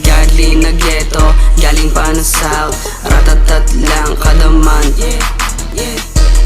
Galing na ghetto, galing pa ng south. Ratatat lang kada month.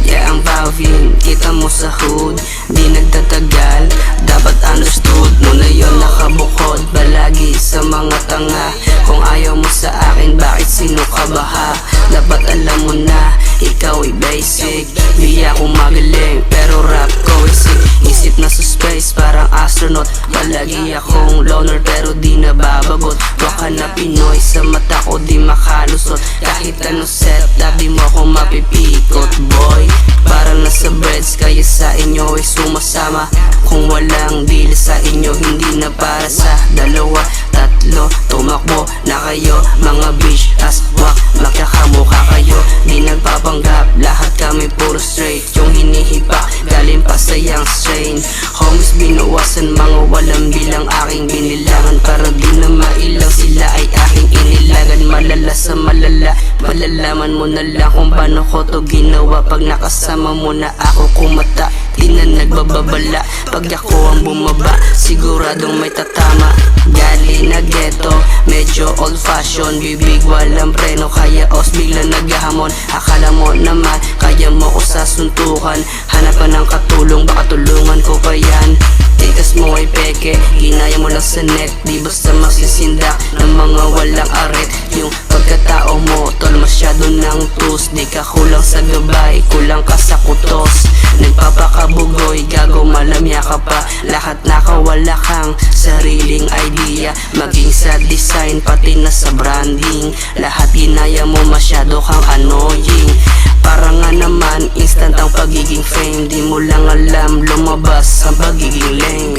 Yeah, ang Valvin, kita mo sa hood. Di nagtatagal, dapat understood mo na yun. Nakabukod palagi sa mga tanga. Kung ayaw mo sa akin, bakit sino ka ba ha? Dapat alam mo na, ikaw ay basic. Di ako magaling, pero rap ko ay sick. Isip na sa space, parang astronaut. Palagi akong loner, pero di nababagot. Baka na Pinoy, sa mata ko di makalusot. Kahit anong setup, di mo ako mapipikot, boy. Parang nasa breads, kaya sa inyo ay sumasama. Kung walang deal sa inyo, hindi na para sa dalawa, tatlo. Tumakbo na kayo, mga bitch aswak. Magkakamukha kayo, di nagpapanggap. Lahat kami puro straight, yung hinihipa galing pa sa young strain. Homies binawasan, mga walang bilang aking binilangan. Para di na mailang, sila ay aking inilagan. Malala sa malala, malalaman mo na lang kung paano ko to ginawa. Pag nakasama mo na ako kumata, di na nagbababala. Pag ako ang bumaba, siguradong may tatama. Galing na ghetto, medyo old fashion. Bibig walang preno, kaya os bigla naghahamon. Akala mo naman, kaya mo ko sa suntukan. Hanapan ng katulong, baka tulungan ko pa yan. Tikas mo ay peke, ginaya mo lang sa net. Di basta masisindak ng mga walang aret. Yung pagkatao mo, tol, masyado ng tus. Di ka kulang sa gabay, kulang ka sa kutos. Nagpapakabugoy, gago malamya ka pa. Lahat nakawala kang sariling idea. Maging sa design, pati na sa branding. Lahat ginaya mo, masyado kang annoying. Para nga naman, instant ang pagiging fame. Di mo lang alam, lumabas ang pagiging lame.